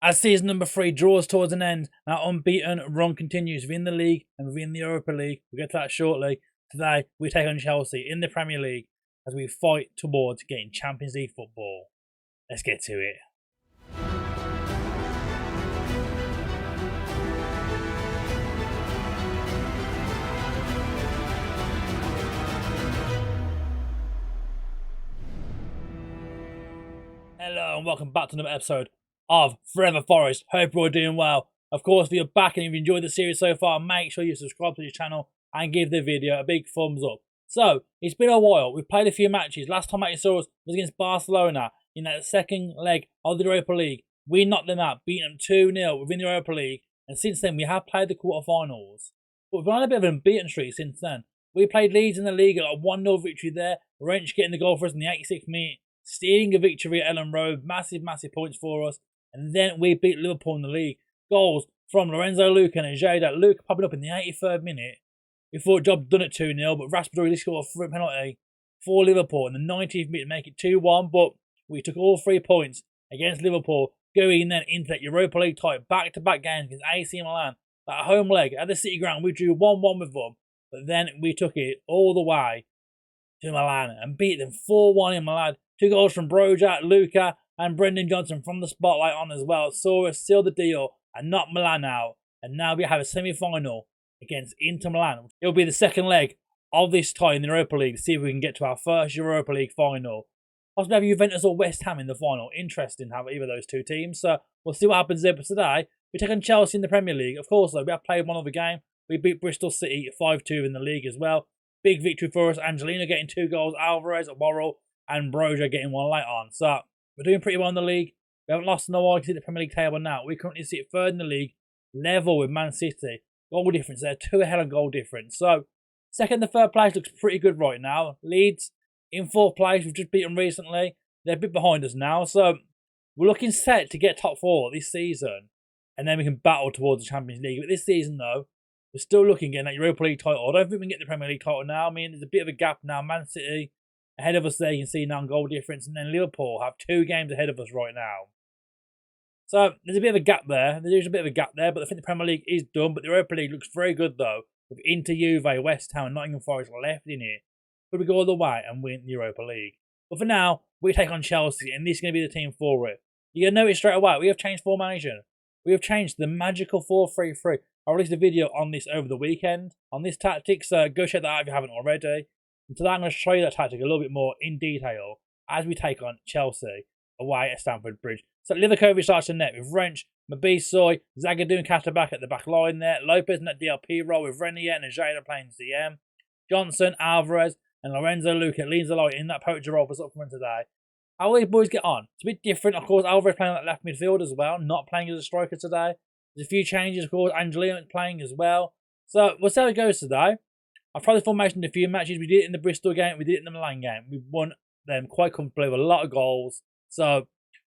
As season number 3 draws towards an end, our unbeaten run continues within the league and within the Europa League. We'll get to that shortly. Today, we take on Chelsea in the Premier League as we fight towards getting Champions League football. Let's get to it. Hello and welcome back to another episode of Forever Forest. Hope you're all doing well. Of course, if you're back and you've enjoyed the series so far, make sure you subscribe to the channel and give the video a big thumbs up. So, it's been a while. We've played a few matches. Last time you saw us was against Barcelona in that second leg of the Europa League. We knocked them out, beating them 2-0 within the Europa League. And since then, we have played the quarterfinals. But we've been on a bit of an unbeaten streak since then. We played Leeds in the league, got a 1-0 victory there. Wrench getting the goal for us in the 86th minute. Stealing a victory at Ellen Road. Massive points for us. And then we beat Liverpool in the league. Goals from Lorenzo Luca and Jada. Luca popping up in the 83rd minute. We thought job done at 2-0, but Raspadori scored a free penalty for Liverpool in the 90th minute to make it 2-1. But we took all 3 points against Liverpool, going then into that Europa League type back-to-back games against AC Milan. That home leg at the City Ground, we drew 1-1 with them. But then we took it all the way to Milan and beat them 4-1 in Milan. 2 goals from Broja, Luca, and Brendan Johnson from the spotlight on as well. Saw us seal the deal and knock Milan out. And now we have a semi-final against Inter Milan. It will be the second leg of this tie in the Europa League to see if we can get to our first Europa League final. Possibly have Juventus or West Ham in the final. Interesting to have either of those two teams. So we'll see what happens there. But today, we take on Chelsea in the Premier League. Of course, though, we have played one other game. We beat Bristol City 5-2 in the league as well. Big victory for us. Angelino getting 2 goals. Alvarez, Worrell, and Broja getting 1 late on. So we're doing pretty well in the league. We haven't lost in a while. You can see the Premier League table now. We currently sit 3rd in the league, level with Man City. Goal difference there, 2 ahead on goal difference. So, 2nd to 3rd place looks pretty good right now. Leeds in 4th place. We've just beaten them recently. They're a bit behind us now. So, we're looking set to get top 4 this season. And then we can battle towards the Champions League. But this season, though, we're still looking at that Europa League title. I don't think we can get the Premier League title now. I mean, there's a bit of a gap now. Man City ahead of us there, you can see now on goal difference. And then Liverpool have 2 games ahead of us right now. So, there's a bit of a gap there. There's a bit of a gap there, but I think the Premier League is done. But the Europa League looks very good, though. With Inter, Juve, West Ham, and Nottingham Forest left in it. Could we go all the way and win the Europa League? But for now, we take on Chelsea, and this is going to be the team for it. You're going to notice straight away, we have changed formation. We have changed the magical 4-3-3. I released a video on this over the weekend, on this tactic, so go check that out if you haven't already. And today I'm going to show you that tactic a little bit more in detail as we take on Chelsea away at Stamford Bridge. So Livakovic starts the net with Wrench, Mabisoy, Zagadou and Katterback at the back line there. Lopez in that DLP role with Renier and Jada playing CM. Johnson, Alvarez and Lorenzo Luca leads the line in that poacher role for supplement today. How will these boys get on? It's a bit different. Of course, Alvarez playing that left midfield as well, not playing as a striker today. There's a few changes, of course. Angelino playing as well. So we'll see how it goes today. I've tried the formation in a few matches. We did it in the Bristol game. We did it in the Milan game. We won them quite comfortably with a lot of goals. So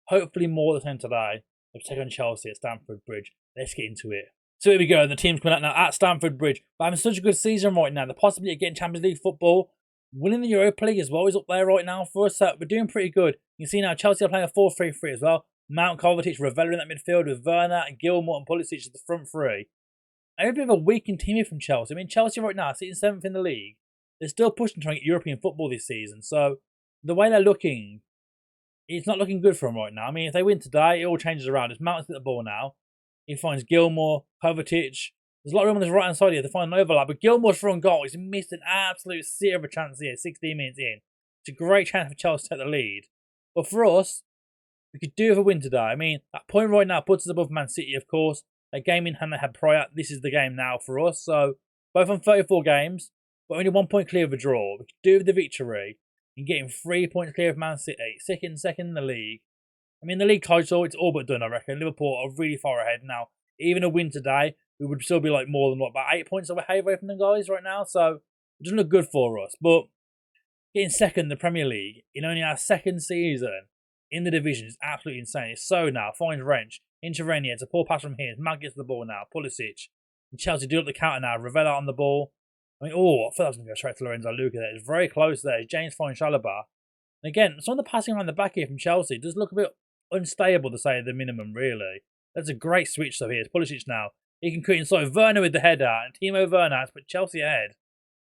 hopefully more of the same today. Let's take on Chelsea at Stamford Bridge. Let's get into it. So here we go. The team's coming out now at Stamford Bridge. We're having such a good season right now. The possibility of getting Champions League football. Winning the Europa League as well is up there right now for us. So we're doing pretty good. You can see now Chelsea are playing a 4-3-3 as well. Mount, Kovacic, Ravella in that midfield with Werner and Gilmour and Pulisic as the front 3. A bit of a weakened team here from Chelsea. I mean, Chelsea right now sitting 7th in the league. They're still pushing to try and get European football this season. So the way they're looking, it's not looking good for them right now. I mean, if they win today, it all changes around. It's Mount's at the ball now. He finds Gilmour, Kovacic. There's a lot of room on his right hand side here to find an overlap. But Gilmour's front goal, he's missed an absolute seer of a chance here, 16 minutes in. It's a great chance for Chelsea to take the lead. But for us, we could do with a win today. I mean, that point right now puts us above Man City, of course. That game in hand they had prior, this is the game now for us. So, both on 34 games, but only 1 point clear of a draw. We could do with the victory and getting 3 points clear of Man City. Second in the league. I mean, the league title, it's all but done, I reckon. Liverpool are really far ahead now. Even a win today, we would still be like more than, about 8 points away from the guys right now. So, it doesn't look good for us. But getting second in the Premier League in only our 2nd season in the division is absolutely insane. It's so now. Finds Wrench. Into Renier. It's a poor pass from here. Mag gets the ball now. Pulisic. And Chelsea do up the counter now. Ravella on the ball. I mean, I thought that was going to go straight to Lorenzo Luca there. It's very close there. James finds Chalobah. And again, some of the passing around the back here from Chelsea does look a bit unstable, to say the minimum, really. That's a great switch though here. It's Pulisic now. He can create inside Werner with the header, and Timo Werner has put Chelsea ahead.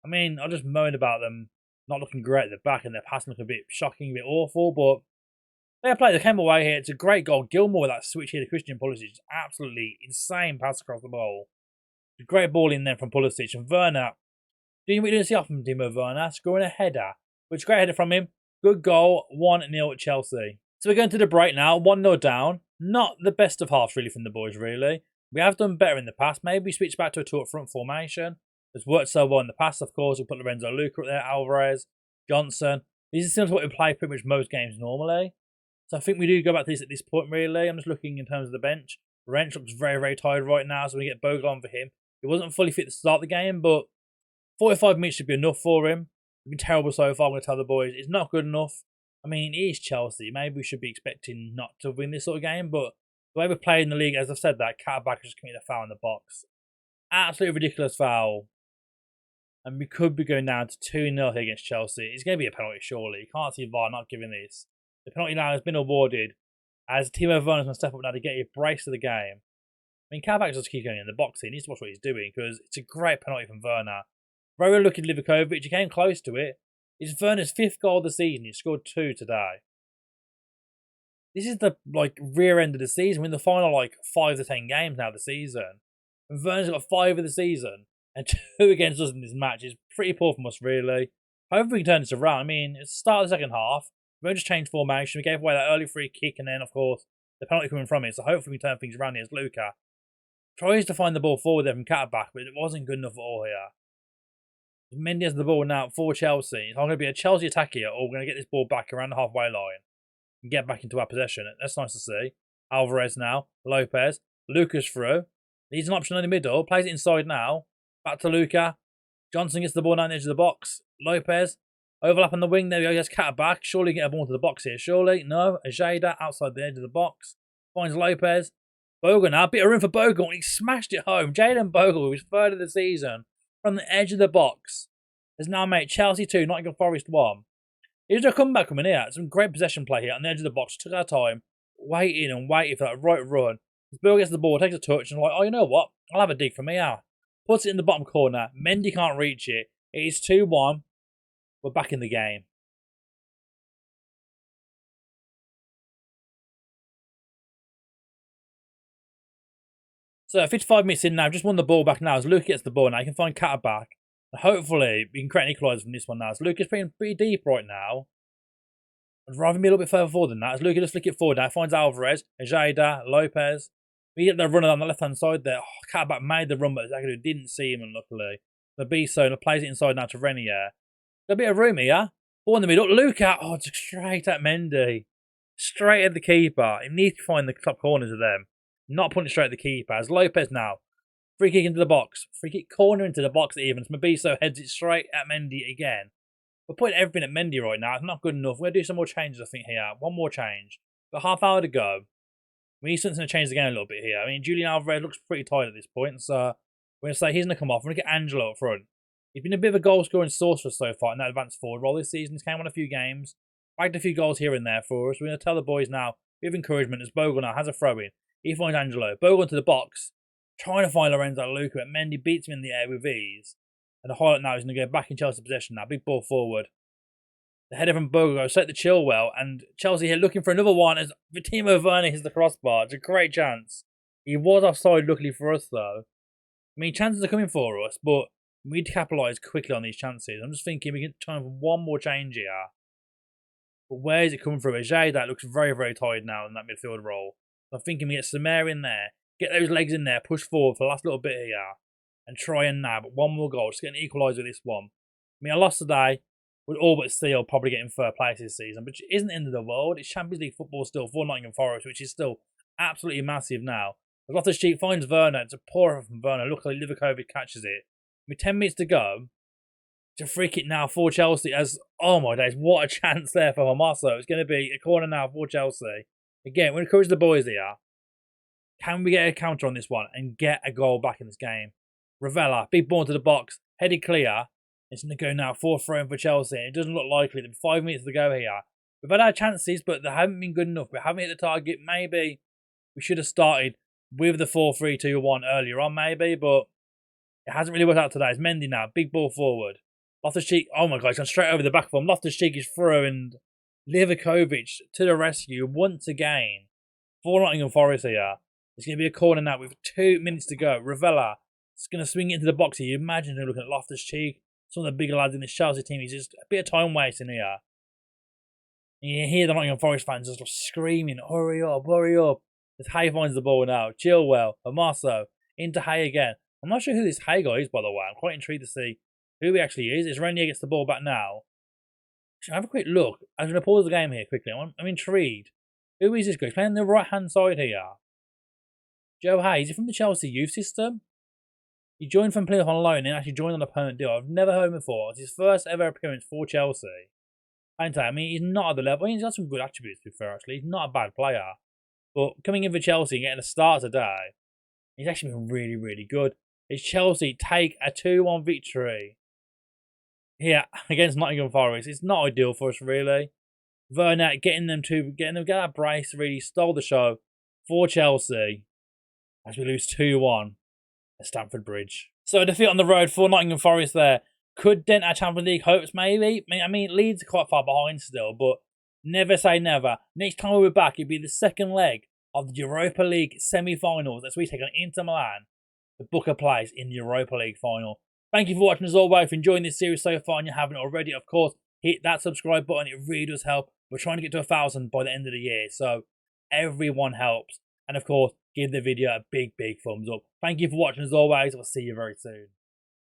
I mean, I'll just moan about them not looking great at the back and their passing looking a bit shocking, a bit awful, but fair play. They came away here. It's a great goal. Gilmore with that switch here to Christian Pulisic. Absolutely insane pass across the ball. A great ball in there from Pulisic. And Werner, doing what you didn't see often from Timo Werner, scoring a header. Which great header from him. Good goal. 1-0 at Chelsea. So we're going to the break now. 1-0 down. Not the best of halves really from the boys, really. We have done better in the past. Maybe switch back to a two-up front formation. It's worked so well in the past, of course. We put Lorenzo Luca up there, Alvarez, Johnson. These are similar to what we play pretty much most games normally. So I think we do go back to this at this point, really. I'm just looking in terms of the bench. Wrench looks very, very tired right now, so we get Bogle on for him. He wasn't fully fit to start the game, but 45 minutes should be enough for him. We've been terrible so far, I'm going to tell the boys. It's not good enough. I mean, it is Chelsea. Maybe we should be expecting not to win this sort of game, but the way we play in the league, as I've said, that Catterback just committed a foul in the box. Absolutely ridiculous foul. And we could be going down to 2-0 here against Chelsea. It's going to be a penalty, surely. You can't see VAR not giving this. The penalty now has been awarded as Timo Werner's going to step up now to get a brace for the game. I mean, Catterback just keeps going in the box here. He needs to watch what he's doing because it's a great penalty from Werner. Very lucky to Livakovic. He came close to it. It's Werner's 5th goal of the season. He scored 2 today. This is the rear end of the season. We're in the final 5 to 10 games now of the season. And Werner's got 5 of the season. And 2 against us in this match is pretty poor from us, really. Hopefully we can turn this around. I mean, it's the start of the second half. We just changed formation. We gave away that early free kick and then, of course, the penalty coming from it. So hopefully we turn things around here as Luca tries to find the ball forward there from Catterback, but it wasn't good enough at all here. Mendy has the ball now for Chelsea. It's going to be a Chelsea attack here, or we're going to get this ball back around the halfway line and get back into our possession. That's nice to see. Alvarez now. Lopez. Lucas through. Needs an option in the middle. Plays it inside now. Back to Luca. Johnson gets the ball down the edge of the box. Lopez. Overlap on the wing. There we go. He has Catterback. Surely get a ball to the box here. Surely. No. Ajeda outside the edge of the box. Finds Lopez. Bogle now. Bit of room for Bogle. He smashed it home. Jayden Bogle, who's 3rd of the season, from the edge of the box, has now made Chelsea 2, Nottingham Forest 1. Here's a comeback coming here. Some great possession play here on the edge of the box. Took our time. Waiting and waiting for that right run. Bill gets the ball, takes a touch, and oh, you know what? I'll have a dig from here. Puts it in the bottom corner. Mendy can't reach it. It is 2-1. We're back in the game. So 55 minutes in now, just won the ball back now as Luke gets the ball now. He can find Catterback. And hopefully we can create an equaliser from this one now. As Luke is playing pretty deep right now. I'd rather be a little bit further forward than that. As Luke just flick it forward now. Finds Alvarez, Ajeda, Lopez. We get the runner on the left-hand side there. Oh, Catterback made the run, but Zagadu didn't see him, unluckily. The B-Sona plays it inside now to Renier. Got a bit of room here. Ball in the middle. Luca. Oh, it's straight at Mendy. Straight at the keeper. He needs to find the top corners of them. Not putting it straight at the keeper. As Lopez now. Free kick into the box. Free kick corner into the box even. Mabiso heads it straight at Mendy again. We're putting everything at Mendy right now. It's not good enough. We're going to do some more changes, I think, here. One more change. Got half hour to go. We need something to change the game a little bit here. I mean, Julian Alvarez looks pretty tired at this point. So we're going to say he's going to come off. We're going to get Angelo up front. He's been a bit of a goal-scoring sorcerer so far in that advanced forward role this season. He's came on a few games. Bagged a few goals here and there for us. We're going to tell the boys now, bit of encouragement as Bogle now has a throw-in. He finds Angelo. Bogle into the box. Trying to find Lorenzo Luca. But Mendy beats him in the air with ease. And the highlight now is going to go back in Chelsea possession now. Big ball forward. The header from Bogle goes straight to Chilwell. And Chelsea here looking for another one as Timo Werner hits the crossbar. It's a great chance. He was offside, luckily for us, though. I mean, chances are coming for us, but we need to capitalise quickly on these chances. I'm just thinking we can try for one more change here. But where is it coming from? Ajay, that looks very, very tired now in that midfield role. So I'm thinking we get Samir in there, get those legs in there, push forward for the last little bit here, and try and nab one more goal. Just get an equaliser with this one. I mean, I lost today. We'd all but Steele probably getting third place this season, but it isn't the end of the world. It's Champions League football still for Nottingham Forest, which is still absolutely massive now. As Loftus-Cheek finds Werner. It's a poor effort from Werner. Luckily, Livakovic catches it. With 10 minutes to go, it's a free kick now for Chelsea as, oh my days, what a chance there for Hermoso. It's going to be a corner now for Chelsea. Again, we're encourage the boys here. Can we get a counter on this one and get a goal back in this game? Ravella, big ball into the box, headed clear. It's going to go now 4-3 for Chelsea. It doesn't look likely. There's 5 minutes to go here. We've had our chances, but they haven't been good enough. We haven't hit the target. Maybe we should have started with the 4-3-2-1 earlier on maybe, but it hasn't really worked out today. It's Mendy now, big ball forward. Loftus-Cheek, oh my God, he's gone straight over the back of him. Loftus-Cheek is through, and Livakovic to the rescue once again for Nottingham Forest here. It's going to be a corner now with 2 minutes to go. Ravella is going to swing it into the box here. You imagine him looking at Loftus-Cheek, some of the bigger lads in this Chelsea team. He's just a bit of time wasting here. And you hear the Nottingham Forest fans just screaming, hurry up, hurry up. As Hay finds the ball now. Chilwell, Amaso, into Hay again. I'm not sure who this Hay guy is, by the way. I'm quite intrigued to see who he actually is. It's Renier gets the ball back now. Should I have a quick look? I'm going to pause the game here quickly. I'm intrigued. Who is this guy? He's playing on the right-hand side here. Joe Hay. Is he from the Chelsea youth system? He joined from Plymouth on loan and actually joined on a permanent deal. I've never heard him before. It's his first ever appearance for Chelsea. I mean, he's not at the level. He's got some good attributes, to be fair, actually. He's not a bad player. But coming in for Chelsea and getting a start today, he's actually been really, really good. It's Chelsea take a 2-1 victory here against Nottingham Forest. It's not ideal for us, really. Werner getting them get that brace, really stole the show for Chelsea as we lose 2-1 at Stamford Bridge. So a defeat on the road for Nottingham Forest there could dent our Champions League hopes, maybe. I mean, Leeds are quite far behind still, but never say never. Next time we're back, it'll be the second leg of the Europa League semi-finals as we take on Inter Milan to book a place in the Europa League final. Thank you for watching as always. If you're enjoying this series so far and you haven't already, of course, hit that subscribe button. It really does help. We're trying to get to 1,000 by the end of the year, so everyone helps. And of course, give the video a big, big thumbs up. Thank you for watching as always. I'll see you very soon.